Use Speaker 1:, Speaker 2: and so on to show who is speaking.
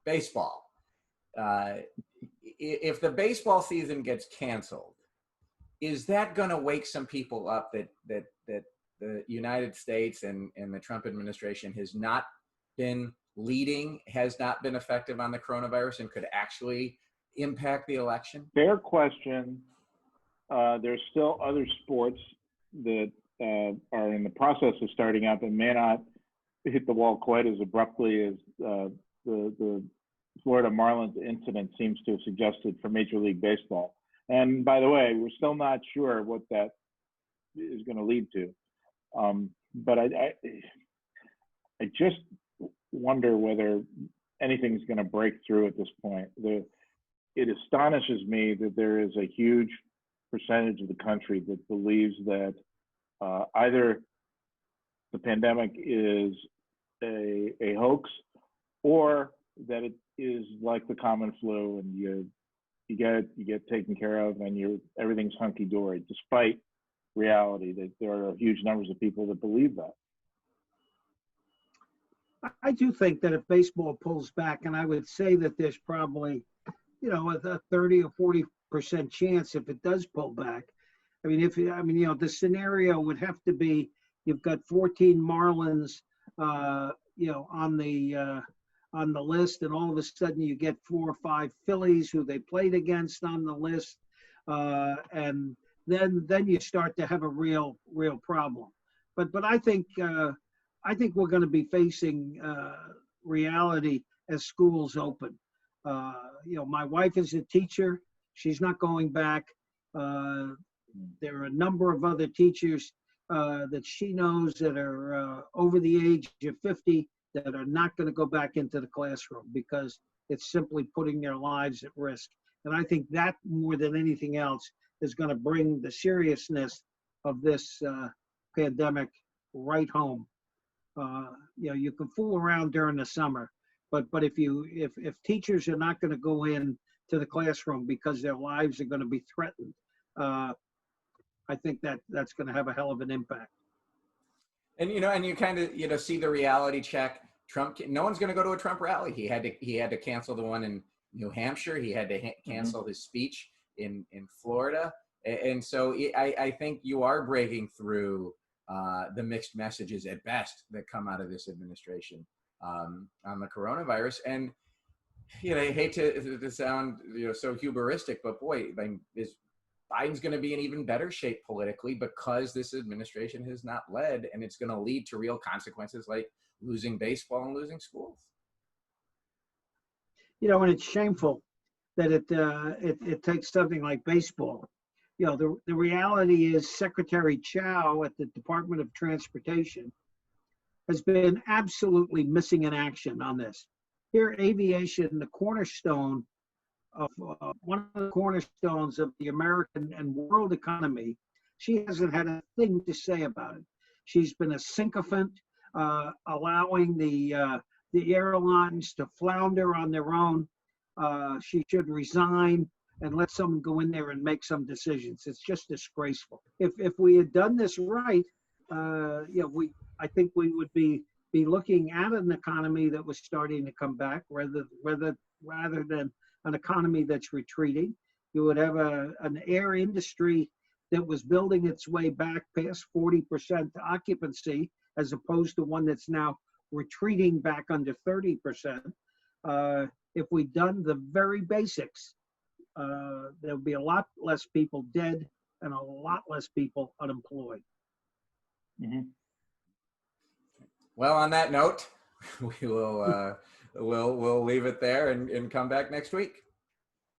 Speaker 1: baseball. If the baseball season gets canceled, is that going to wake some people up that the United States and the Trump administration has not been leading, has not been effective on the coronavirus, and could actually impact the election?
Speaker 2: Fair question. There's still other sports that are in the process of starting up and may not hit the wall quite as abruptly as the Florida Marlins incident seems to have suggested for Major League Baseball. And by the way, we're still not sure what that is going to lead to. But I just wonder whether anything's going to break through at this point. It astonishes me that there is a huge percentage of the country that believes that either the pandemic is a hoax, or that it is like the common flu, and you get taken care of, and everything's hunky dory, despite reality that there are huge numbers of people that believe that.
Speaker 3: I do think that if baseball pulls back, and I would say that there's probably, a 30 or 40% chance if it does pull back. The scenario would have to be, you've got 14 Marlins, on the list, and all of a sudden you get 4 or 5 Phillies who they played against on the list, and then you start to have a real problem. But I think we're going to be facing reality as schools open. My wife is a teacher; she's not going back. There are a number of other teachers that she knows that are over the age of 50 that are not going to go back into the classroom because it's simply putting their lives at risk. And I think that more than anything else is going to bring the seriousness of this pandemic right home. You can fool around during the summer, but if teachers are not going to go in to the classroom because their lives are going to be threatened, I think that's going to have a hell of an impact.
Speaker 1: And you kind of see the reality check. Trump, no one's going to go to a Trump rally. He had to cancel the one in New Hampshire. He had to cancel his speech in Florida. And so I think you are breaking through the mixed messages at best that come out of this administration on the coronavirus. And I hate to sound so hubristic, but boy, Biden's going to be in even better shape politically because this administration has not led, and it's going to lead to real consequences like losing baseball and losing schools.
Speaker 3: And it's shameful that it takes something like baseball. The reality is Secretary Chao at the Department of Transportation has been absolutely missing in action on this. Here, aviation, the cornerstone of one of the cornerstones of the American and world economy, she hasn't had a thing to say about it. She's been a sycophant, allowing the airlines to flounder on their own. She should resign and let someone go in there and make some decisions. It's just disgraceful. If we had done this right, I think we would be looking at an economy that was starting to come back rather than an economy that's retreating. You would have an air industry that was building its way back past 40% occupancy, as opposed to one that's now retreating back under 30%. If we'd done the very basics, there would be a lot less people dead and a lot less people unemployed.
Speaker 2: Mm-hmm.
Speaker 1: Well, on that note, we will we'll leave it there and come back next week.